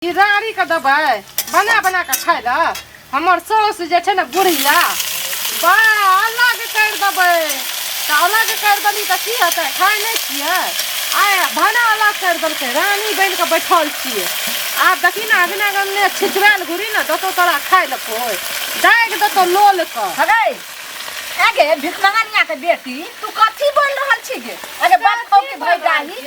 राड़ी के दबै बना बना के खाय ला हमर साउस जे छै ने बुढ़िया बा अलग कर देबै त अलग कर देली त की हेतै खाय नहीं छियै आय भाना अलग कर देलकै रानी बन के बैठल छियै आब देखी ना अगना गमने छिचराल घुरी ना दतो तोरा खाय ल कोई दाग दतो लोल के अरे आगे भिखमंगनिया के बेटी तू कथी बोल रहल छी गे अरे बात हो के भई जाही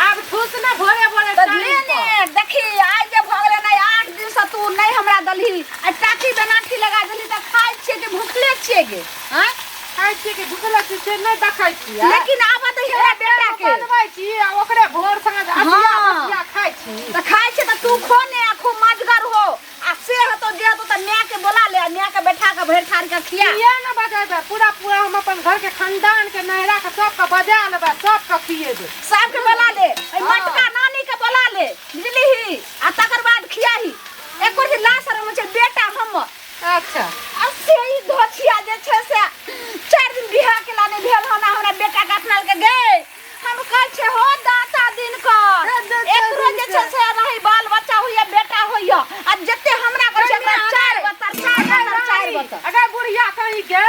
आब ठूस ना भोरे भोरे बदले ने देखी आज जे भगले नहीं 8 दिन से तू नहीं हमरा दलही आ टाकी बनाठी लगा देली त खाइ छिए के भूखले छिए गे हां खाइ छिए के भूखले छिए नहीं देखै छिए लेकिन आब त हमरा बेटा के बनबै छी आ ओकरे भोर संग आसिया खाइ छी त खाइ छी त तू खोने आ खूब मजगर हो आ से हतो जे तो त न्या के बोला ले न्या के बैठा के भर ठार के खिया ये न बजाबे पूरा पूरा हम अपन घर के खानदान के नहरा के सब के बजा लेबे सब के खिएबे सब के बोला ले ए मटका नानी के बोला ले बुझली आ तकर बाद खियाही एक बार ला शरम छै बेटा हम अच्छा असे ई धोछिया जे छै से 4 दिन बियाह के लाने भेल हना हमरा बेटा के अपना के गए हम कहै छै हो दाता दिन कर एक रोज जे छै से रही बाल बच्चा होइया बेटा होइया आ जते हमरा कहै छै हमरा 4 बता अगर बुढ़िया कहि के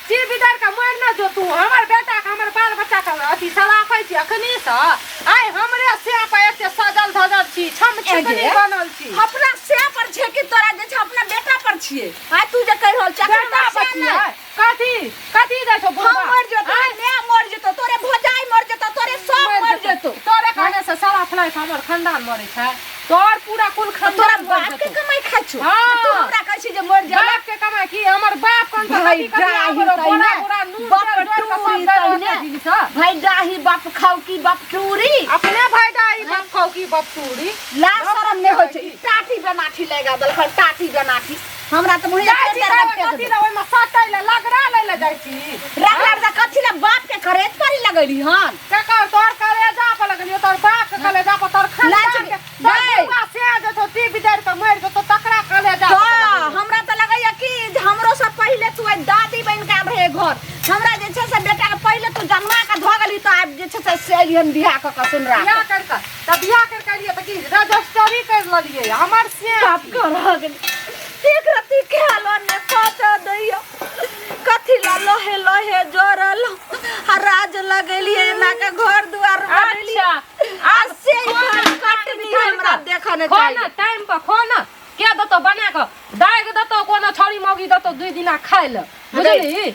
ची बिदर का मार ना जो तू हमर बेटा के हमर बाल बच्चा के अथी सलाफै छी अखनी से आय हमरे से पे एते सजल धजल छी छम छकनी बनल छी अपना से पर छै कि तोरा जे छै अपना बेटा पर छिए आय तू जे कहि रहल छ बेटा पर छिए कथी कथी दै छौ बुढ़वा हम मर जतो ने मर जतो तोरे भोजाई मर जतो तोरे सब मर जतो तोरे खाने से सारा फ्लाई हमर खानदान मरे छै तोर पूरा कुल खानदान तोरा बाप के कमाई खा छु तू हमरा कहै छी जे मर जा बाप के कमाई की हमर बाप कोन भाई डाही भाई डाही बाप खाऊ की बाप चूरी अपने भाई डाही बाप खाऊ की बाप चूरी ला शरम ने होय छै टाटी बनाठी लगा दल खल टाटी बनाठी हमरा त मुहिया कथी ला ओय में सटै ला लगरा ले ले जाइ छी रगड़ द कथी ला बाप के खरेत करी लगैली हन ककर तोर कलेजा पर लगलियो तोर बाप के कलेजा पर तोर खानदान के बाप से जे तो ती बिदर के मार दो तो तकरा कलेजा हमरा त लगैया कि हमरो से पहिले तू दादी बन के आबे घर हमरा जे छै से बेटा के पहिले तू जन्मा के ध गेली त आब जे छै से सेलियन बियाह क सुनरा बियाह कर के त बियाह कर के लिए त की रजिस्ट्री कर ललिए हमर से बाप कर गेल एक रति खेलो ने सोच दैयो कथी ला लोहे लोहे जोरल आ राज लगेलिए ना के घर दुआर बनली आज से घर कटनी हमरा देखने चाहिए खाना टाइम पर खाना के दतो बना के दाग दतो कोनो छोरी मौगी दतो 2 दिना खाय ल बुझली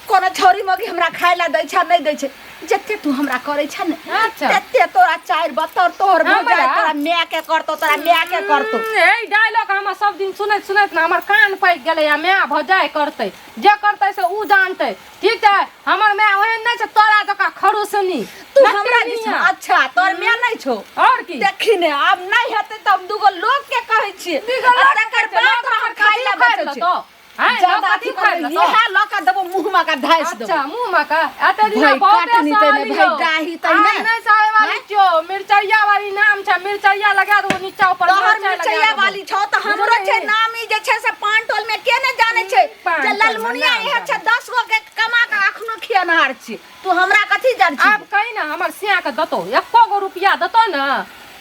कोनो छोरी मौगी हमरा खाय ला दै छै नहीं दै छै जत्ते तू हमरा करे छ ने तत्ते तोरा चार बतर तोहर भजाय तोरा मैं के करतो तोरा मैं के करतो ए डायलॉग हम सब दिन सुनैत सुनैत ना हमर कान पैक गेलै या मैं भजाय करतै जे करतै से उ जानतै ठीक है हमर मैं ओहन नै छ तोरा जका खड़ूसनी तू हमरा दिस अच्छा तोर मैं नै छौ और की देखी ने अब नहीं हेतै तब दुगो लोग के कहै छी तकर बाद हम खाय ला बचै छी ज्यादा अथी कर यह लका देबो मुंह में का धाइस देबो अच्छा मुंह में का अते दिन बहुत काटनी तने भाई डाही तने नहीं साहे वाली छो मिर्चैया वाली नाम छ मिर्चैया लगा दो नीचा ऊपर तोहर मिर्चैया वाली छौ त हमरो छै नामी जे छै से पांटोल में के ने जाने छै जे ललमुनिया इह छै 10 गो के कमा के अखनो खियनहार छी तू हमरा कथि जान छी अब कहि ना हमर सिया के दतो 1 गो रुपया दतो ना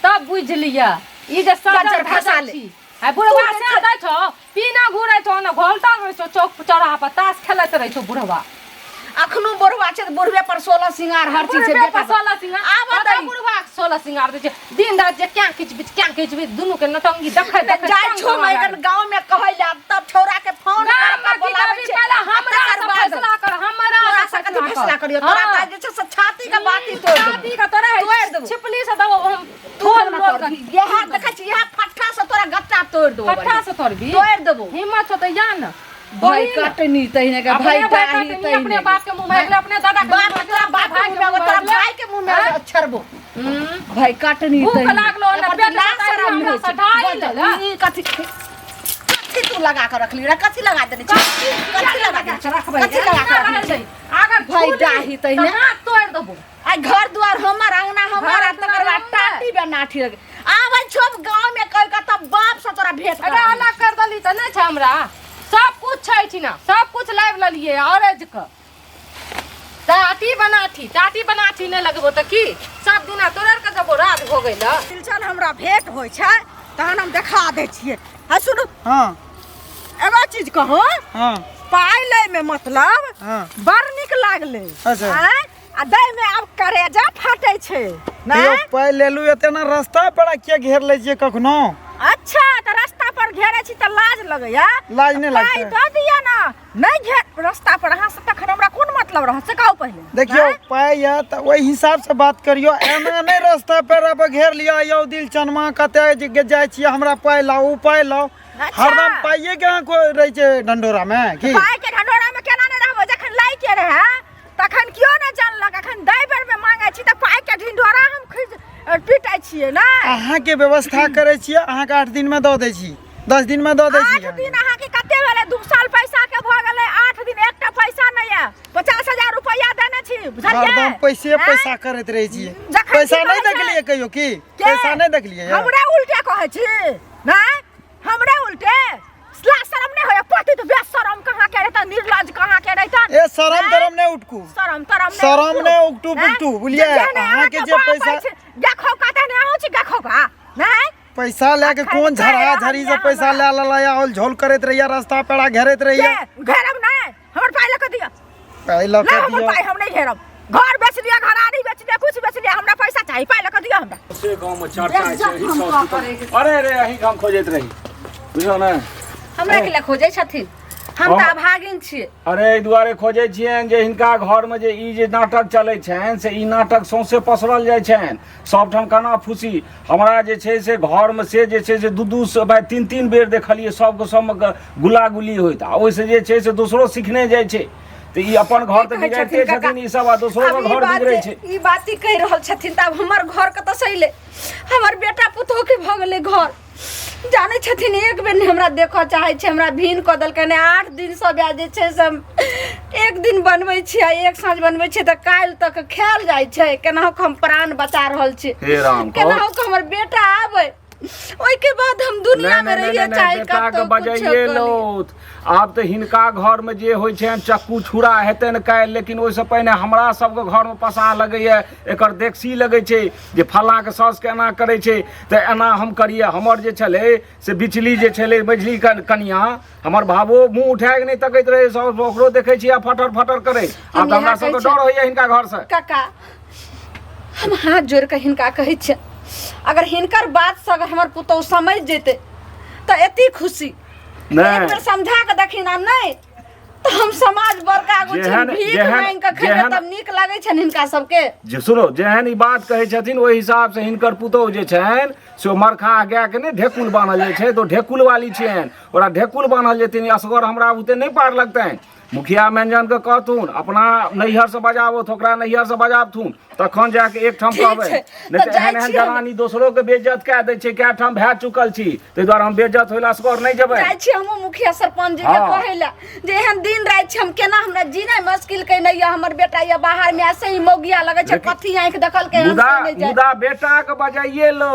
तब बुझ लिया ई जे सजर फसा ले है बुढ़वा से दै छौ पीना घुरै छौ ना घोलटा रहै छौ चौक चौराहा पर ताश खेलैत रहै छौ बुढ़वा अखनो बुढ़वा छै बुढ़वे पर 16 सिंगार हर चीज छै बेटा 16 सिंगार आब त बुढ़वा 16 सिंगार दै छै दिन रात जे क्या किछ दुनु के नटंगी देखै जाय छौ मैगन गांव में कहै ला तब छोरा के फोन करके बोलाबै छै पहले हमरा से फैसला कर हमरा से कथि फैसला करियो तोरा त जे छै से छाती के बाती तोड़ छाती का तोरा तोड़ देबो छिपली से दबो हम थोड़ मोड़ कर यह देखै छी यह फट्टा से तोरा गट्टा तोड़ देबो फट्टा से तोड़बी तोड़ देबो हिम्मत छ त या न भाई काटनी तहिने का भाई डाही तहिने अपने बाप के मुंह में अपने दादा के बाप तोरा बाप के मुंह में तोरा भाई के मुंह में छरबो भाई काटनी भूख लागलो न पेट में सटाई ले कथि कथि तू लगा के रखली रे कथि लगा देनी कथि लगा के रखबै कथि लगा के रखली अगर भाई डाही तहिने हाथ तोड़ देबो आ घर द्वार हमर अंगना हमर तकर बाद टाटी बनाठी लगे आबै छोब गांव में कह के तब बाप से तोरा भेट अरे अलग कर दली त नै छ हमरा सब कुछ छै छी ना सब कुछ लाइव ललिए औरज क टाटी बनाठी नै लगबो त की सब दिना तोरर के जबो रात हो गइल चल हमरा भेट होय छै तहन हम देखा दै छियै। है सुनू हाँ एगो चीज कहो हाँ पाई ले में मतलब हाँ बड़ नीक लागले अच्छा। आँय? आ दै में अब करेजा फाटै छै यो नहीं पाई लेलू एते ना रास्ता पर के घेर ले छियै कखनो अच्छा तो रास्ता पर घेरे छी तो लाज लगैया लाज नहीं लगता पाई दऽ दिया ना नहीं घेर रास्ता पर अहाँ से तखन हमरा कोन मतलब रह से कहू पहले देखियो आँय? पाई या त ओहि हिसाब से बात करियो एना नहीं रास्ता पर अब घेर लिया यौ दिल चनमा कते जाय छियै हमरा पाई लाओ पाई लाओ अच्छा। हरदम पाइए के अहाँ को रही छै ढंडोरा में की पाई के ढंडोरा में केना नहीं रहबो जखन लाई के रहे तखन क्यों नहीं जानलक अखन दै बेर में मांगे छी त पाई के ढंडोरा हम पीटै छियै ना अहाँ के व्यवस्था करे छियै अहाँ के 8 दिन में दऽ दै छी 10 दिन में दऽ दै छी 8 दिन अहाँ के कते भेले 2 साल पैसा के भ गेले 8 दिन एकटा पैसा नहीं है 50,000 रुपया देने छी बुझलियै हरदम पैसे हैं? पैसा करैत रहे छियै जखन पैसा की नहीं कहै छै? देखलियै कहियो की के? पैसा नहीं देखलियै यौ? हमरे उल्टे कहै छी नहीं हमरे उल्टे ला शरम नहीं होय पति तो बेशरम कहां के रहता निर्लज कहां के रहता ए शरम तरम नहीं उठकू शरम तरम शरम नहीं उठटू बुठटू बुझलियै अहाँ के जे पैसा देखो कहते नहीं हो छी देखो का नहीं पैसा लेके अखन कौन झरा पैसा झरी से हमरा। पैसा ले ललाया और झोल करैत रहिया रास्ता पेड़ा घेरैत रहिया घेरब नहीं हमर पाई लक दिया पहले ना कह हमर दियो पाई हम नहीं घेरब घर बेच लिया घराड़ी बेच लिया कुछ बेच लिया हमरा पैसा चाहिए पाई लक दिया हमरा से गांव में चर्चा छै ई सब अरे रे अही हम खोजैत रही बुझौ ना हमरा के लिए खोजै छथिन हम त भागिन छियै अरे एहि दुआरे खोजै छियनि जे हिनका घर में जे ई जे नाटक चलै छनि से ई नाटक सौंसे पसरल जाइ छनि सबठाम केना फूसी हमरा जे छै से घर में से जे छै से दू भाई 3 बेर देखलियै सबके सब गुला गुली होइत आ ओइसे जे छै से दोसरो सिखने जाइ छै तो ई अपन घर त बिगड़ते छथिन ई सब आ दोसरो के घर बिगड़ै छै ई बात ही कहि रहल छथिन त अब हमर घर के त सहिले हमर बेटा पुतोह के भ गेलै घर जाने छथिन एक बेर नहीं हमरा देखऽ चाहे छै हमरा भीन क देलकै ने 8 दिन से ब्याह जे छै से एक दिन बनबै छी आ एक साँझ बनबै छी त काल्हि तक खायल जाइ छै केनाहु हम प्राण बचा रहल छी हे राम केनाहु हमर बेटा आबै ओइ के बाद हम दुनिया में रहिए चाहे बेटा के कतौ बजाइए लोथ आब तो हिनका घर में जे होइ छनि चक्कू छुरा हेतै न काल्हि लेकिन ओइसे पहिने हमरा सबके घर में पसा लगैया एकर देखसी लगै छै जे फल्ला के सास के एना करै छै त एना हम करिए हमर जे छलै से बिचली जे छलै मझली कनिया हमर भावो मुंह उठा के नहीं तकैत रहे सब ओकरो देखै छी आ फटर फटर करे आब हमरा सबके डर होइया हिनका घर से काका हम हाथ जोड़ के हिनका कहै छियै अगर हिनकर बात से अगर हमर पुतौह समझ जेते तो एती खुशी एक बेर समझा के देखिन आ नहीं तो हम समाज बड़का गो छै भीख मांग के खेबै तब नीक लागै छै हिनका सबके जे सुनो जेहन ई बात कहै छथिन ओहि हिसाब से हिनकर पुतौह जे छनि से मरखा गाय के ने ढेकुल बान्हल जाइ छै तो ढेकुल वाली छियनि ओकरा ढेकुल बान्हल जेथिन असगर हमरा उते नहीं पार लगतनि मुखिया मेंजन के कहथुन अपना नैहर से बजाबो तो ओकरा नैहर से बजाबथुन तखन जाके एक ठाम कहबै नहीं तो एहन एहन जवानी दोसरो के बेइज्जत कए दै छै कए ठाम भए चुकल छी ताहि दुआरे हम बेइज्जत होइला असगर नहीं जेबै जाइ छी हमहूँ मुखिया सरपंच जी के कहै ला जे एहन दिन राति छै हम केना हमरा जीनाइ मुश्किल कइने या हमर बेटा या बाहर में ऐसे ही मौगिया लगै छै कथी आंख देखल के मुदा बेटा के बजाइए लो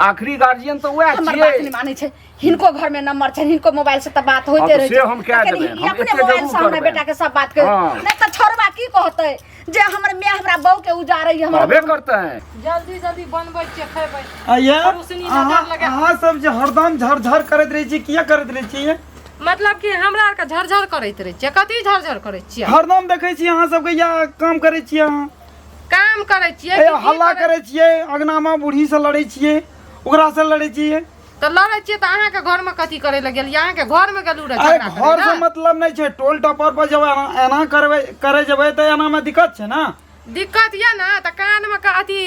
आखिरी गार्जियन तो वह हमर छियै बात नहीं मानै छै हिनको घर में नंबर छै हिनको मोबाइल से त बात होइते रहे से हम कह देबै हम अपने एते मोबाइल जरूर से हमरा करबै बेटा के सब बात कर नहीं त छोरबा की कहतै जे हमर माय हमरा बहू के उजारै हमर कहबे करते हैं जल्दी जल्दी बनबै छियै खैबै आया पड़ोसनी नजर लगा अहाँ सब जे हरदम झरझर करैत रहै छी किया करैत रहै छी मतलब कि हमरा आर के झरझर करैत रहै छियै कथी झरझर करै छियै हरदम देखै छी अहाँ सबके या काम करै छियै अहाँ काम करै छियै ए हल्ला करै छियै अंगना में बूढ़ी से लड़ै छियै ओकरा से लड़ै छियै तो लड़ै छियै त अहाँ के घर में कथी करे लगे अहाँ के घर में गेलू रे अरे झगड़ा घर करे से मतलब नहीं छै टोल टपर पर जब एना करबै करे जेबै त एना में दिक्कत छै ना दिक्कत ये ना त कान में अथी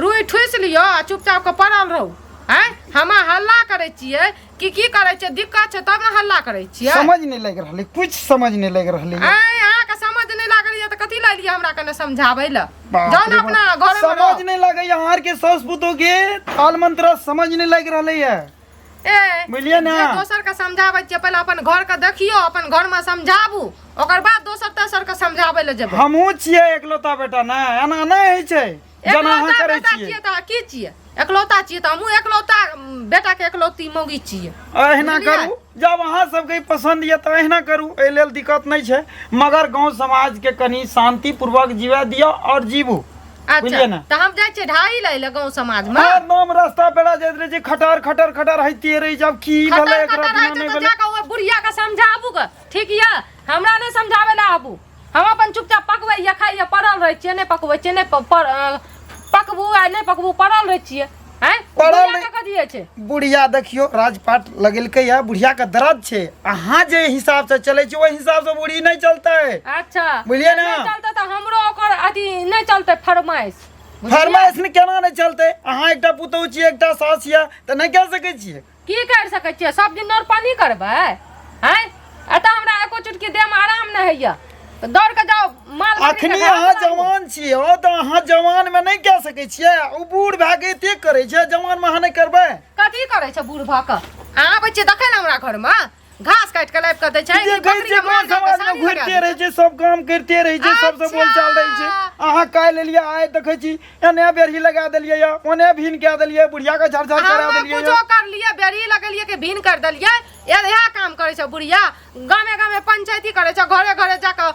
रुई ठुस लियो आ चुपचाप के पड़ल रहू हैं हम हल्ला करे छियै की करे छियै दिक्कत छै तब ना हल्ला करे छियै समझ नहीं लग रहलै कुछ समझ नहीं लग रहलै अहाँ के समझ नहीं लागल ये त कथी ला लिया हमरा कने समझाबै ला जाओ ना अपना घर में समझ नहीं लगे यहाँ के सास पुतोह के ताल मंत्र समझ नहीं लग रहलै है ए बुझलिए ना जे दोसर के समझाबै छियै पहले अपन घर के देखियो अपन घर में समझाबू ओकर बाद दोसर तेसर के समझाबै ले जेबै हमहू छियै एकलौता बेटा ना एना नहीं होइ छै जेना अहाँ एकलौता करै बेटा छियै छियै त की छियै एकलौता छियै त हमहूँ एकलौता बेटा के एकलौती मौगी छियै अहिना करू जब अहाँ सबके पसंद ये तो अहिना करू एहि लेल दिक्कत नहीं छै मगर गांव समाज के कनी शांति पूर्वक जीवा दियो और जीबू बुझलिए ना तो हम जाए छियै ढाई लै ले गाँव समाज में हर नाम रास्ता पेड़ा जाइत रहे छै खटर खटर खटर हइते रही जब की भले एकरा बिना नहीं तो भले जाके ओए बुढ़िया के समझाबू ग ठीक ये हमरा नहीं समझावे ला आबू हम अपन चुपचाप पकबै या खाइए पड़ल रहे छियै नहीं पकबै छियै नहीं पकबू आ नहीं पकबू पड़ल रहे छियै हैं पड़ल बुढ़िया के कदिए छै बुढ़िया देखियो राजपाट लगेलकै है बुढ़िया के दर्द छै अहाँ जे हिसाब से चले छी ओहि हिसाब से बुढ़ी नहीं चलते अच्छा बुझलिए ना नहीं चलते तो हमरो ओकर अथी नहीं चलते फरमाइश फरमाइश ने केना नहीं चलते अहाँ एकटा पुतहु छी एकटा सास या त नहीं कह सकै छियै की कर सकै छियै सब दिन नौर पानी करबै हैं एतऽ हमरा एको चुटकी देह में आराम नहीं हैया दौड़ के जाओ माल अखनी अहाँ जवान छियै हो तऽ अहाँ जवान में नहीं कह सकै छियै ओ बूढ़ भए के एते करे छै जवान में अहाँ नहीं करबै कथी करे छै बूढ़ भऽ कऽ अहाँ आबै छियै देखै ने हमरा घर में घास काट के लाइब के दै छै जे कहै छै गाँव समाज में घुरते रहे छै सब काम करते रहे छै सबसे बोलचाल रहे छै अहाँ काल्हि लेलियै आइ देखै छी एने बेरही लगा देलियै या ओने भीन कए देलियै बुढ़िया के झरझर करा देलियै पूजो कर लिये बेरी लगेलियै के भीन कर देलियै इएह काम करे छै बुढ़िया गामे गामे पंचायती करे छै घरे घरे जाके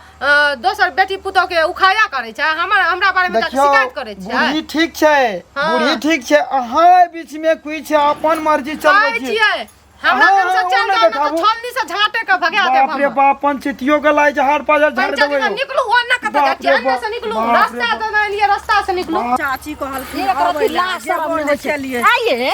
दोसर बेटी पुतोह के उखाया करे छै हमरा बारे में शिकायत करे छै बुढ़ी ठीक छै बुढ़ी ठीक छै अहाँ बीच में कोई छै अपन मर्जी चलबै छियै हमरा नाम से चल जाओ तो छलनी से झाटे के भगा दे बाप रे बाप पंचायतियों के लाइ जहर पाजर झाड़ देबै निकलू ओन्ना कत जा चन्ना से निकलू रास्ता दे लिए रास्ता से निकलू चाची कहलखिन अबै लाश सब चलिए आइए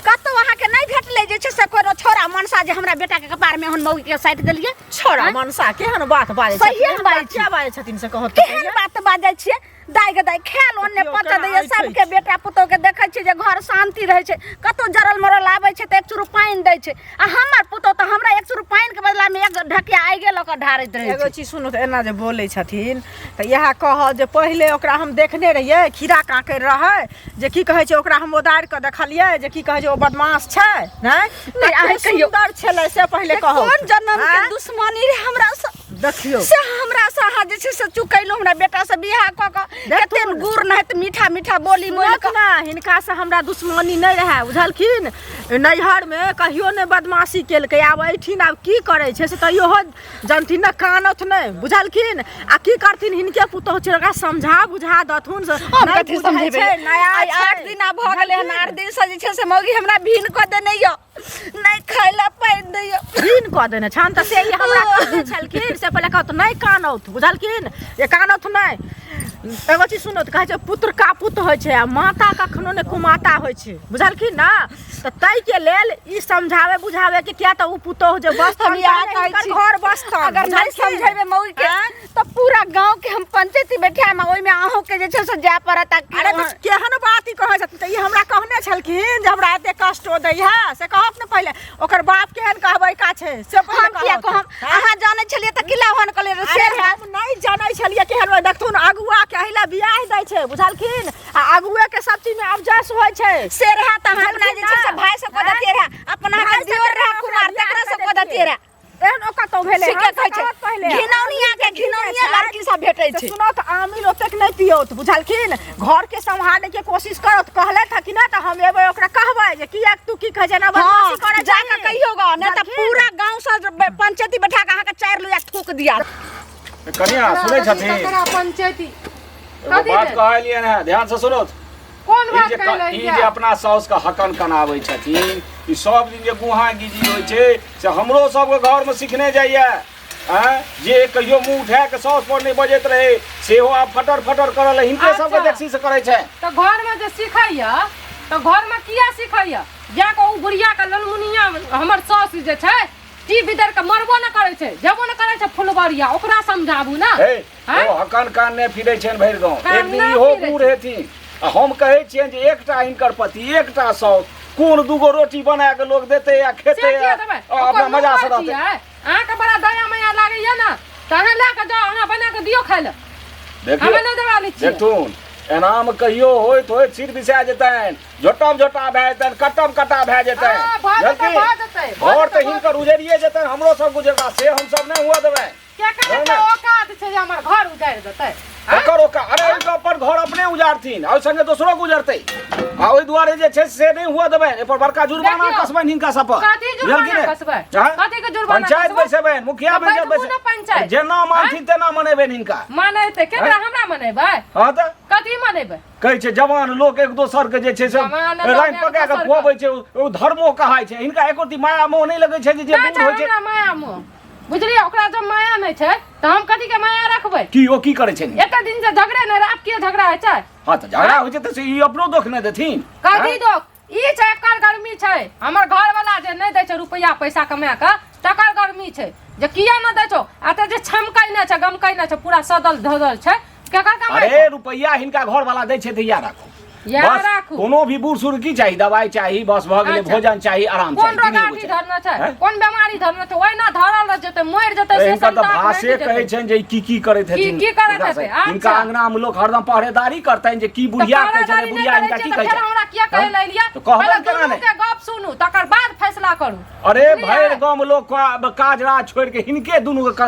कतो अहाँ के नहीं भेटले जे छै से कोनो छोरा मनसा जे हमरा बेटा के कपार में हन मौगी के साइड देलिए छोरा मनसा केहन बात बाजै छै सही बात क्या बाजै छथिन से कहत केहन बात बाजै छियै दाई के दाई खेल ओन्ने पचा दैया सबके बेटा पुतोह के देखै छै जे घर शांति रहै छै कतो जरल मरल आबै छै त एक चुरु पानी दै छै आ हमर पुतोह त हमरा एक चुरु पानी के बदला में एक ढकिया आगे ल के ढारैत रहै छै एगो चीज सुनो त एना जे बोलै छथिन त इएह कह जे पहिले ओकरा हम देखने रहियै खीरा काकर रहै जे की कहै छै ओकरा हम ओदारि के देखलियै जे की कहै छै ओ बदमाश छै नहीं अहाँ सुंदर छलै से पहिले कहू कोन जन्म के दुश्मनी रे हमरा से देखियो से हमरा से अहाँ जे छै से चुकैलहुँ हमरा बेटा से बियाह कऽ कऽ कते गुड़ नहीं त मीठा मीठा बोली मोल सुनत ना हिनका से हमरा दुश्मनी नहीं रहे बुझलखिन नैहर में कहियो ने बदमाशी केलकै आब ऐठिन आब की करे छै से तैयो हो जानथिन ना कानत नहीं बुझलखिन आ की करथिन हिनके पुतोह छै ओकरा समझा बुझा दथुन से नहीं बुझै छै नया 8 दिन भ गेलै हन 8 दिन से जे छै से मौगी हमरा भीन क देने य नहीं खाइला पाइन दैय भीन क देने छन त से ई हमरा कहने छलखिन से पहिले कहत नहीं कानौत बुझलखिन ये कानौत नहीं एगो चीज सुनो कहै छै पुत्र का पुत होइ छै आ माता कखनो ने कुमाता होइ छै बुझलखिन ना त तै के लेल ई समझावे बुझावे के किया त उ पुतोह जे बस्तन घर बस्तन अगर नहीं समझेबे मौगी के त पूरा गांव के हम पंचायती बैठा में ओइ में अहो के जे छै से जा पड़त अरे त केहन बात ई कहै छथिन त ई हमरा कहने छलखिन जे हमरा एते कष्ट हो दै है से कहब ने पहिले ओकर बाप केहन कहबै का छै से पहिले किया कहब अहाँ जानै छलिए त किला हन कले शेर है हम नहीं जानै छलिए केहन देखथुन अगुआ कहला बियाह दै छै बुझलखिन आ अगुए के सब चीज में अबजस होइ छै शेर है त अहाँ अपना जे छै से भाई से को दतिए रहा अपना के दियोर रहा कुमार तकरा से को दतिए रहा एहन ओका तो भेले से के कहै छै घिनौनिया लड़की सब भेटै छै सुनो त आमिल ओतेक नहीं पियोत बुझलखिन घर के संभाले के कोशिश करत कहले था कि ना त हम एबे ओकरा कहबै जे किया तू की कह जना बदमाशी करे जाके कहियोगा न त पूरा गांव से पंचायती बैठा के अहाँ के 4 लुया ठोक दिया कनिया सुनै छथिन पंचायती एगो बात कहलिए ना ध्यान से सुनो कोन ई बात जे कहले ई जे अपना साउस का हकन कनाबै छथिन ई सब दिन जे गुहा गिजी होइ छै से हमरो सबके घर में सिखने जाइए जे कहियो मुंह उठा के साउस पर नहीं बजैत रहे सेहो आब फटर फटर करल हिनके सबके देखसी से करे छै तो घर में जे सिखैया तो घर में किया सिखैया जाके उ बुढ़िया के ललमुनिया हमर सास जे छै टी भीतर के मरबो न करे छै जेबो न करे छै फुलबरिया ओकरा समझाबू ना ओ हकन कान ने फिरै छै भरि गाँव एक दिन इहो बूढ़ हेथिन आ हम कहै छियनि जे एकटा हिनकर पति एकटा साउस कोन दूगो रोटी बना के लोग देते या खेते अपना मजा से रहते अहाँ के बड़ा दया माया लागैया ना त अहाँ ला के जाओ अहाँ बना के दियो खाय ले देखियो हमें न देवा लै छी देखथुन एनाम कहियो होइत होइत सिर बिसा जेतैन झोटम झोटा भए जेतैन कटम कटा भए जेतैन घर तऽ हिनकर उजरिए जेतैन हमरो सब गुजरबा से हम सब नहि हुआ देबै क्या कहै औकात छै जे हमर घर उजाड़ देतै एकर ओका अरे इनका अपन घर अपने उजाड़थिन और संगे दोसरो गुजरतै आ ओइ दुआरे जे छै से नहीं हुआ देबै ए पर बड़का जुर्माना देखियौ, कसबै हिनका सब पर कथी जुर्माना कसबै? कथी के जुर्माना पंचायत कसबै? बैसेबै मुखिया तऽ बैसेबै बैठबू ने पंचायत। जेना मानथिन तेना मनेबै हिनका मानैते केकरा हमरा मनेबै? हां त कथी मनेबै? कहै छै जवान लोग एक दोसर के जे छै से जवान लोग लाइन एक पका के दोसर खुआबै छै ओ धर्मो कहाय छै हिनका एकोरती माया मोह नहीं लगै छै जे नहि बूढ़ छै होइ छै हमरा माया मोह। बुझलियै ओकरा जब माया नहीं छै त हम कथी के माया रखबै? की ओ की करे छै एते दिन से झगड़े ने रात के झगड़ा है छै। हां त झगड़ा होइ छै त से ई अपनो दोख नहि देथिन कथी दो ई छै एकर गर्मी छै। हमर घर वाला जे नहीं दै छै रुपया पैसा कमा के तकर गर्मी छै जे किया न दै छो। आ त जे छमकै न छै गमकै न छै पूरा सदल धदल छै केकर कमाई? अरे रुपया हिनका घर वाला दै छै त या राखो या बस राखू। कोनो भी बूढ़ सूढ़ की चाहिए दवाई चाहिए बस भ गेलै अच्छा। भोजन चाहिए आराम कोन चाहिए तीन रोगाटी गो धरना छै हैं? कोन बीमारी धरना छै ओहिना धरल रह जेतै मरि जेतै से हिनका तऽ संताप भाषे नहीं जेतै। कहै छनि जे ई की करैत हेथिन की करैत हिनका से। हेतै? अच्छा। हिनका अंगना में लोग हरदम पहरेदारी करतनि जे की बुढ़िया कहै छै बुढ़िया हिनका की कहै फेर छै हमरा किया कहै ले लिया? तो कहबै पहिले केना दुनू नहि के गप सुनू तकर बाद फैसला करू। अरे बुझलियै? भैर गांव लोग काज राज छोड़ के हिनके दुनू के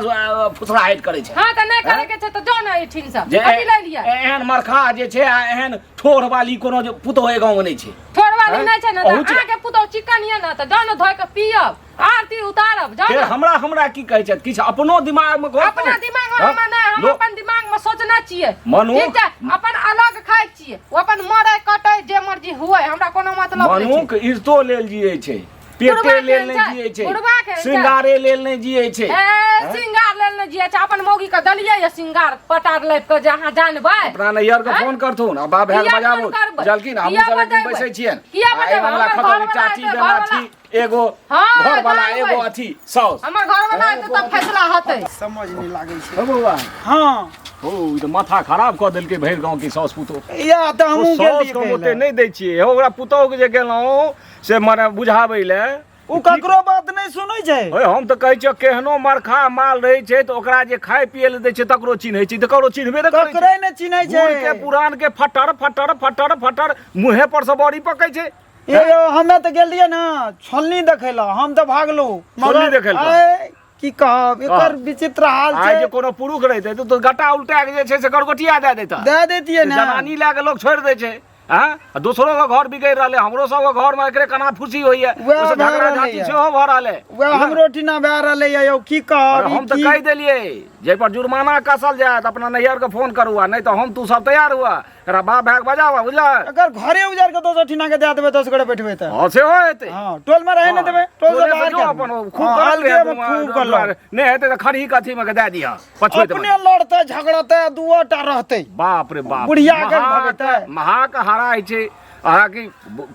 फुसराहट करे छै हां त नहीं करे के छै त जो नहीं ठिन सब जे कथी ले लिया? एहन मरखा जे छै आ एहन ठोर वाली कोनो जे पुतो है गांव में नहीं छै छोड़वाली हैं? नहीं छै न अहू त छै। अहाँ के पुतौ चिकन ये न त जानो धोय के पियब आरती उतारब फेर जानो। हमरा की कहै छै किछ अपनो दिमाग में अपना दिमाग में हम नहीं हम अपन दिमाग में सोचना चाहिए। मनु- ठीक छै अपन अलग खाइ छियै ओ अपन मरे कटे जे मर्जी हुए हमरा कोनो मतलब नहीं छै। मनुख इज्जतो लेल जियै छै पेटे बुढ़बा लेल केहन नहीं छै? जियै छै बुढ़बा केहन छै? श्रृंगारे लेल नहीं जियै छै ए सिंगार लेल ने जिया छै अपन मौगी के दलियै या सिंगार पटार लैप के जे अहाँ जानबै अपना नैयर के हैं? फोन करथुन आ बाप भैया किया बजाबू फोन करबै? जलकिन हम किया सब एक दिन बजेबै? बैसै छियन किया आ बजेबै? हमरा हमर खतौनी घरवला चाची एतै, बेनाथी एगो हाँ, घर वाला जानबै। एगो अथी साउस हमर घर वाला एतै तब फैसला हेतै। समझ नहीं लागे छै। हो बौआ हाँ हो ई त माथा खराब क देलकै भैर गांव के साउस पुतो या त हमहू साउस गेलियै के कहै ओते लए। नहीं दै छियै हो ओकरा पुतौ के जे गेलौं से मने बुझाबै ले उ ककरो बात नहीं सुनै छै। ओए हम तऽ कहै छियै केहनो मरखा माल रहै छै तऽ ओकरा जे खाय पिए ले दै छै तकरो चिन्है छै तकरो चिन्हबे न करै छै ककरे ने चिन्है छै। बूढ़ के पुरान के फटर फटर फटर फटर मुँहे पर से बड़ी पकै छै यो हमे त गेलियै ना छलनी देखै ला हम त भागलू छलनी देखै ला? आय, की कहब एकर हाँ। विचित्र हाल आइ जे छै। कोनो पुरुष रहितै तो गटा उल्टा के जे छै से गरगोटिया दे देता दे देतियै ना। जवानी लए के लोग छोड़ि दै छै हाँ दोसरो के घर बिगड़ रहले हमरो सब के घर में एकरे कना फुसी होइए वएह ओसे भए झगड़ा रहलै झाँटी है। सेहो भऽ रहले वह हमरो टीना भए रहलै यौ की कहब हम तऽ कहि देलियै जे पर जुर्माना कसल जायत अपना नैहर के फोन करू नहीं तो हम तू सब तैयार हुआ एकरा बाप भाग बजावा बुझला अगर घरे उजार के दोसर टीना के दे देबै 10 गोटे बैठबै त हां सेहो हेतै हां टोल में रहे न देबै टोल से बाहर जो के अपन खूब हाँ, कर अलगे में खूब कर लो। नहीं हेतै तऽ खड़ी कथी में के दे दिया पछुए अपने लड़ते झगड़ते दुआटा रहते बाप रे बाप बुढ़िया के भगतै। महा के हराय छै अहाँ की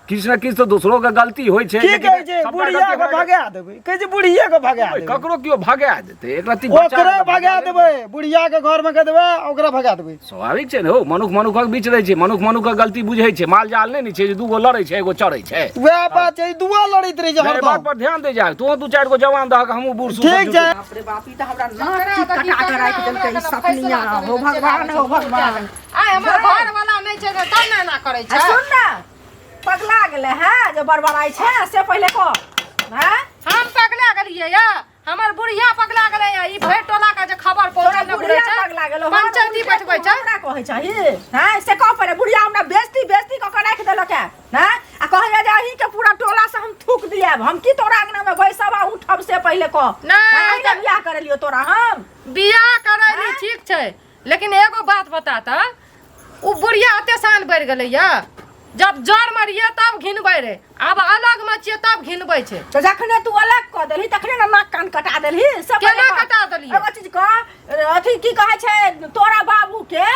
किछ न किछ तो दूसरो के गलती होय छै की लेकिन कहै छै सबटा बुढ़िया गलती के हमरा भगा देबै कहै छै बुढ़िया के भगा ओए, देबै ककरो कियो भगा देतै एक रत्ती बच्चा ओकरे के भगा देबै बुढ़िया के घर में के देबै ओकरा भगा देबै। स्वाभाविक छै ने हो मनुख मनुखक बीच रहै छै मनुख मनुखक गलती बुझै छै माल जाल नहि छै जे दूगो लड़ै छै एगो चढ़ै छै वएह बात छै दुआ लड़ैत रही छै एहि बात हरदम। पर ध्यान दे जा तू दू चारि गो जवान दह के हमहू बूढ़ सूढ़ ठीक छै बाप रे बाप ई त हमरा नाक चित कटा के राखि देलकै ई सपनिया हो भगवान हो भगवान। आय हमर घर वाला नहीं छै तब ना ना करे आ छै। सुन ना पगला गेले हैं जो बड़बड़ाई छै से पहले को हैं हम पगला गेलियै या हमर बुढ़िया पगला गेलै या ई भैर टोला का जे खबर तोरा पहुंचल न बुढ़िया छै पगला गेलो पंचायती बैठबै छै हमरा कहै छही हैं से कह पड़े बुढ़िया हमरा बेइज्जती क के राखि देलक है हैं आ कहैया जे अही के पूरा टोला से हम थूक दियब हम की तोरा अंगना में बैसबा उठब से पहले को नहीं, नहीं जब बियाह कर लियो तोरा हम बियाह करैली ठीक छै लेकिन एगो बात बता त उ बुढ़िया एते शान बढ़ गेलै या जब जड़ मरिए तब घिनबै रे अब अलग में छियै तब घिनबै छै। तो जखने तू अलग क देलही तखने न नाक कान कटा देलही सब केना पहिले कह। कटा देलियै? एगो चीज कह अथी की कहै छै तोरा बाबू के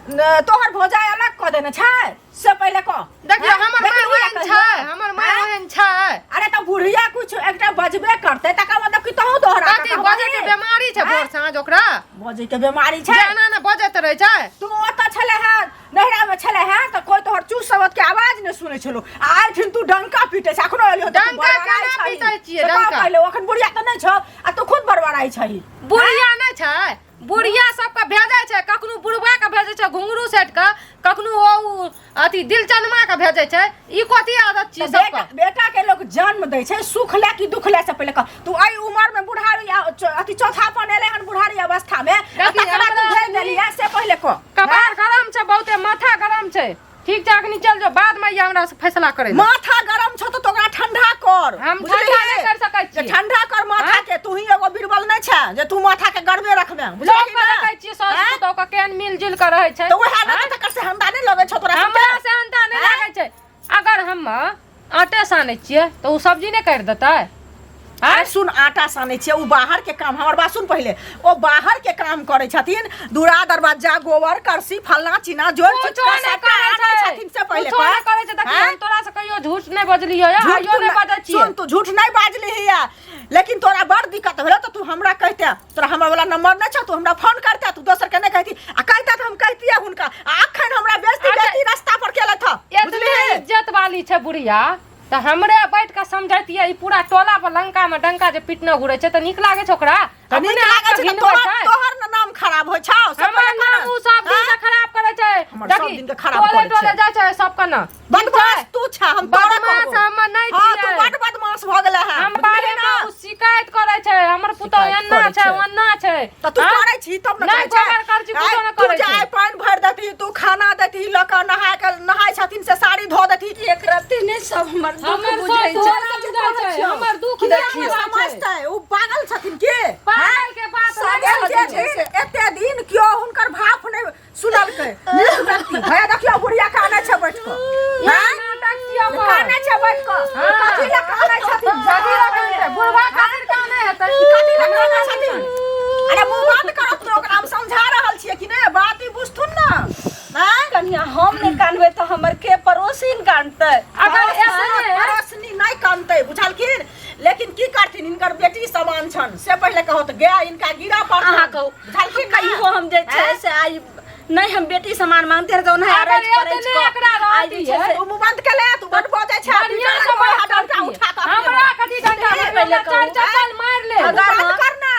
तोहर भौजाई अलग क देने छै से पहिले कह। देखियो हैं? हमर देखी माय ना ओहन कहियो। छै हमर माय हैं? ओहन छै। अरे तो बुढ़िया कुछ एकटा बजबे करते तका मतलब कि तहू तोहरा कथी बजे के बीमारी छै भोर साँझ ओकरा बजे के बीमारी छै जेना न बजैत रहै छै। तू ओतऽ छले है नहरा में छले है तो कोई तोहर चूस सबत के आवाज ने सुनै छलो आइ फिर तू डंका पीटे छै अखनो एलियो त डंका केना पीटै छियै, डंका? पहिले ओखन बुढ़िया त नै छ आ तू खुद बड़बड़ाई छही बुढ़िया नहीं छै बुढ़िया सबके भेजै छै कखनो बुढ़वा के भेजै छै घुंघरू सेट के कखनो ओ अथी दिलचनमा के भेजै छै ई कथी आदत छियै बेटा सबके। बेटा के लोग जन्म दै छै सुख ले कि दुख ले से पहिले कह तू आई उम्र में बुढ़ारी अथी चौथापन एले हन बुढ़ारी अवस्था में देखी, तकरा तू हमरा भेज देली है से पहिले कह कपार गरम छै बहुते माथा गरम छै ठीक छै अखनी चल जो बाद में हमरा से फैसला करे माथा गरम छौ तो तोरा ठंडा कर हम बुझलिही? ठंडा नहीं कर सकै जे छी ठंडा कर माथा के तू ही एगो बीरबल नहीं छै जे तू माथा के गरमे रखबे लोग बुझलिही के ना? देखै छी सास तो के केहन मिलजुल कर रहे छै तो वह ना तकर से हमरा नहीं लगे छौ तोरा हमरा से अंता नहीं लागे छै अगर हम आटे सानै छियै तो उ सब्जी नहीं कर देतै अरे सुन आटा सानै छियै उ बाहर के काम हमर बात सुन पहिले ओ बाहर के काम करे छथिन दूरा दरवाजा गोबर करसी फलना चिना जोड़ कुछो नहीं करे छथिन से पहिले कुछो नहीं करे छै देखिए हम तोरा से कहियो झूठ नहीं बजलियो या आइयो नहीं बजै छियै सुन तू झूठ नहीं बाजली है लेकिन तोरा बड़ दिक्कत भेलो तो तू हमरा कहते तोरा हमर वाला नंबर नहीं छ तू हमरा फोन करते तू दोसर के नहीं कहती आ कहता त हम कहतिए हुनका अखन हमरा बेइज्जती रास्ता पर केले था इतनी इज्जत वाली छै बुढ़िया तो हमरे बैठ के समझैतिए ई पूरा टोला पर लंका में डंका जे पिटने घुरे छै त नीक लागे छै ओकरा त नीक लागे छै तोहर नाम खराब होय छौ हमर नाम उ सब दिन से खराब करे छै सब दिन के खराब करे छै टोले जाय छै सब कना बदमाश तू छ हम तोरा बदमाश हम नहीं हां छियै तू बड़ बदमाश भ गेले है हम बारे में उ शिकायत करे छै हमर पुतो एन्ना छै ओन्ना छै त तू करे छी तब नहीं गोबर कर छी कुछो न करे तू जाय पानी भर देती तू खाना देती लका नहाय छथिन से साड़ी धो देती एक रत्ती ने सब हमर हमर बुझै छै हमर दुख देखियो समझता है उ पागल छथिन के पागल के बात पागल जे छै एते दिन क्यों हुनकर भाप नहीं सुनल के नीक व्यक्ति भया देखियो बुढ़िया काने छै बैठ के हां नाटक छियै काने छै बैठ के कथि ला काने छथिन जदी रखै बुढ़वा खातिर काने हेतै कथि ला काने छथिन अरे मुंह बंद कर अपने ओकरा हम समझा रहल छियै कि नहीं बात ई बुझथुन ना हां कन्या हम नहीं कानबे तो हमर के पड़ोसिन कानतै अगर ऐसे पड़ोसनी नहीं कानतै बुझलखिन लेकिन की करथिन इनकर बेटी समान छन से पहले कहो त गया इनका गिरा पड़ अहाँ कहू बुझलखिन कहियो हम जे छै से आई नहीं हम बेटी समान मांगते रह नहीं अरेंज करे एकरा तू मुंह बंद के ले तू बड़ बजे छै बढ़िया से बात उठा के हमरा कथि डंडा पहले चार चक्कर मार ले बंद करना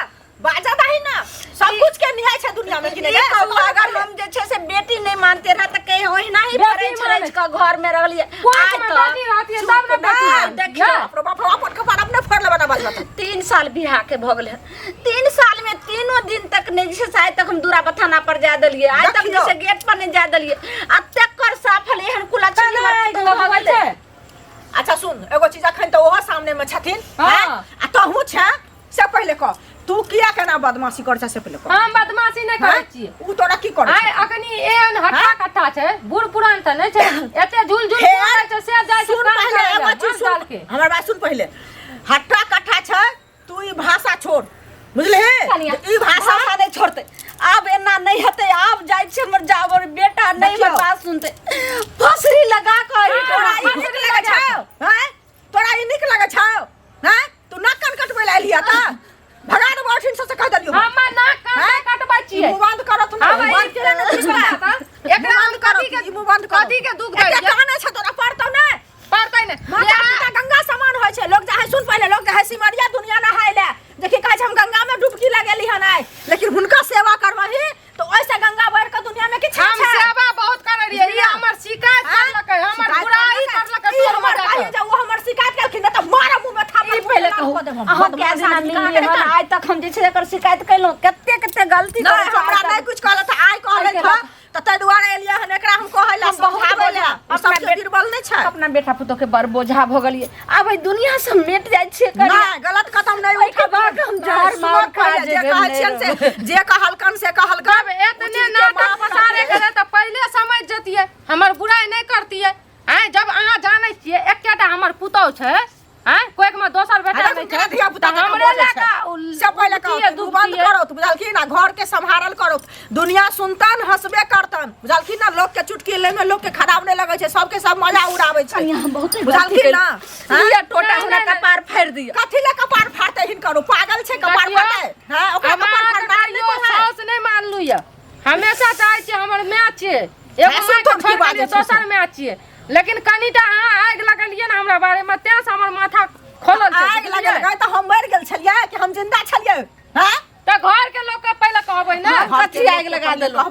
बाजा दही ना सब कुछ के निहाय छै दुनिया में कि नहीं अगर हम जे छै से बेटी नहीं मानते रह त कहीं ओहिना ही पड़े छै का घर में रहलिए आज तो बेटी रहती है तब ने बेटी देखियो अपनो बाप अपन कपार अपने फोड़ लेबे ना बात 3 साल बियाह के भ गेल 3 साल में तीनों दिन तक नहीं जैसे शायद तक हम दूरा बथाना पर जा दलिए आज तक जैसे गेट पर नहीं जा दलिए आ तकर साफल एहन कुला छै अच्छा सुन एगो चीज अखन तो ओहो सामने में छथिन हाँ। आ तोहू छै से पहले कह तू किया केना बदमाशी कर छै से पहले कह हम बदमाशी नहीं करे छियै उ तोरा की कर आइ अखनी एहन हट्टा कट्टा छै बूढ़ पुरान त नहीं छै एते झुल झुल करे छै से जाय छै सुन पहले एगो चीज डाल के सुन हमर बात सुन पहले हट्टा कट्ठा छै तू ई भाषा छोड़ बुझलिही ई भाषा नहीं छोड़ते अब एना नहीं हते अब जाय छै हमर जावर बेटा नहीं हमर बात सुनते फसरी लगा कर तोरा ई नीक लगे छौ हैं तोरा ई नीक लगे छौ हैं तू नाक कान कटबै ला एलिया त भगा दे बाठिन से कह दलियो हमर नाक कान कटबै छियै मुंह बंद करत ना हम बंद के ना एकरा हम कथि के मुंह बंद कर कथि के दुख दै छै काने छै तोरा पड़तौ नै पड़तै ने माता पिता गंगा समान होय छै लोग जाय सुन पहले लोग जाय सिमरिया दुनिया नहाय ले देखि कहै छै हम गंगा में डुबकी लगेली हन आइ लेकिन हुनका सेवा करबही तो ओइसे गंगा भर के दुनिया में किछ हम सेवा बहुत करे रहिए ई हमर शिकायत करलकै हमर बुराई करलकै ई हमर कहिए जे वो हमर शिकायत केलखिन त मारा मुंह में थाप पहले कहू हम क्या दिना मिलले हन आज तक हम जे छै एकर शिकायत कैलो कते कते गलती नहीं हमरा नहीं कुछ कहलत आइ कहले था त तै दुआरे एलिया हन एकरा हम कहैला समझा बोला सब के गिरबल नहीं छै अपना बेटा पुतो के बड़ बोझा भ गेलिए आब ई दुनिया से मिट जाय छै नहीं गलत कदम नहीं उठा हम जार मार खा जे कहछन से जे कहलकन से कहलकन एतने नाटक पसारे करे त पहले समझ जतिए हमर बुराई नहीं करतिए हैं जब अहाँ जानै छियै एकेटा हमर पुतौ छै हैं कोई में दोसर बेटा नहीं छै धिया पुता हमरे लेका सब पहले कहो तू बंद करो तू बुझलखिन ना घर के संभारल करो दुनिया सुनतन हंसबे करतन बुझलखिन ना लोग के चुटकी ले में लोग के खराब नहीं लगे छै सबके सब मजा उड़ावे छै यहाँ बहुत बुझलखिन ना ये टोटा हमरा कपार फाड़ दिया कथि ले कपार फाड़ते हिन करू पागल छै कपार फाड़े हां ओकरा कपार फाड़ना नहीं कोई सास नहीं मान लुया हमेशा चाहे छी हमर मैच छै एगो माय के छोड़ के दोसर मैच छै लेकिन कनीटा अहाँ आग लगलिए ना हमरा बारे में तें से हमर माथा खोलल छै आग लगल गए त हम मर गेल छलिए कि हम जिंदा छलिए हां त घर के लोग के पहले कहबै ना कथी आग लगा देलो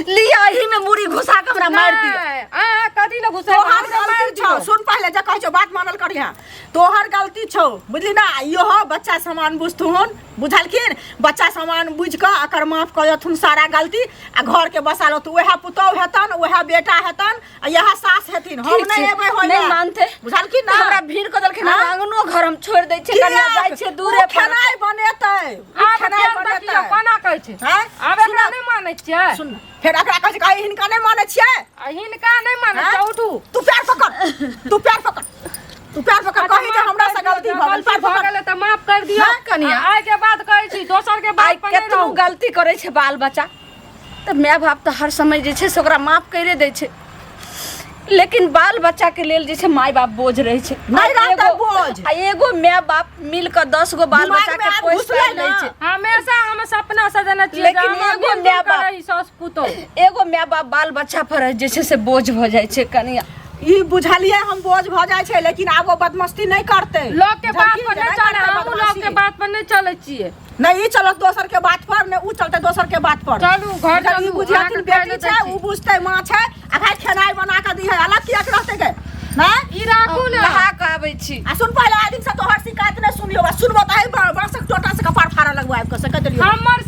लिया ही में मुड़ी घुसा के हमरा मार दिया आ कथी ले घुसा तोहर गलती छौ सुन पहले जे कहै छौ बात मानल करिया तोहर गलती छौ बुझली ना इहो बच्चा सामान बुझथुन बुझलखिन बच्चा सामान बुझ के अकर माफ कर देथुन सारा गलती आ घर के बसा लो तो वह पुतौह हेतन वह बेटा हेतन आ यह सास हेथिन हम नहीं एबै होय नहीं मानते बुझलखिन ना हमरा भीड़ क देलखिन हाँ? आंगनो घर हम छोड़ दै छै कनिया जाइ छै दूरे पर खेनाइ बनेतै खेनाइ बनेतै कोना कहै छै हैं आब एकरा नहि मानै छियै सुन फेर एकरा कहै छै कि हिनका नहि मानै छियै आ हिनका नहि मानै हाँ? छै उठू तू पैर पकड़ तू पैर पकड़ तू पैर पकड़ कहि जे हमरा से गलती भऽ गेल पैर पकड़ गेलै तऽ माफ कर दियौ हाँ, कनिया। आइ के बाद कहै छी दोसर के आइ बात पर नहि केतनो रहू गलती करै छै बाल बच्चा तऽ माय बाप तऽ हर समय जे छै से ओकरा माफ कइरे दै छै लेकिन बाल बच्चा के लेल जे छै माय बाप बोझ रहै छै नहीं रहतै बोझ। आ एगो माय बाप मिल के 10 गो बाल दिमाग बच्चा में के आब पोस घुसलै लै ना। छै हमेशा हम सपना सजने छियै लेकिन जे हमर एगो दिन माय बाप- करई सास पुतौ एगो माय बाप बाल बच्चा पर जे छै से बोझ भऽ जाइ छै कनिया ई बुझलिए हम बोझ भऽ जाइ छै लेकिन आब वो बदमस्ती नहीं करते लोग के बात बुझलखिन पर जे नहि चढ़े करतै हम लोग बदमाशी। के बात पर नहीं चले छियै नहीं ई चलत दोसर के बात पर ने ऊ चलते दोसर के बात पर चलू घर ई चलू बुझिया अहाँके बेटी खाय छै लए ऊ बुझते मां छै आ भाई खेनाई बना के दी है अलग किया के रहते के ना ई राखू ने नहा के आबै छी आ सुन पहले आदमी से तोहर शिकायत नहीं सुनियो बस सुनबो त है बरसक टोटा से कपार फाड़ा लगवा आबि के से कह देलियो हमर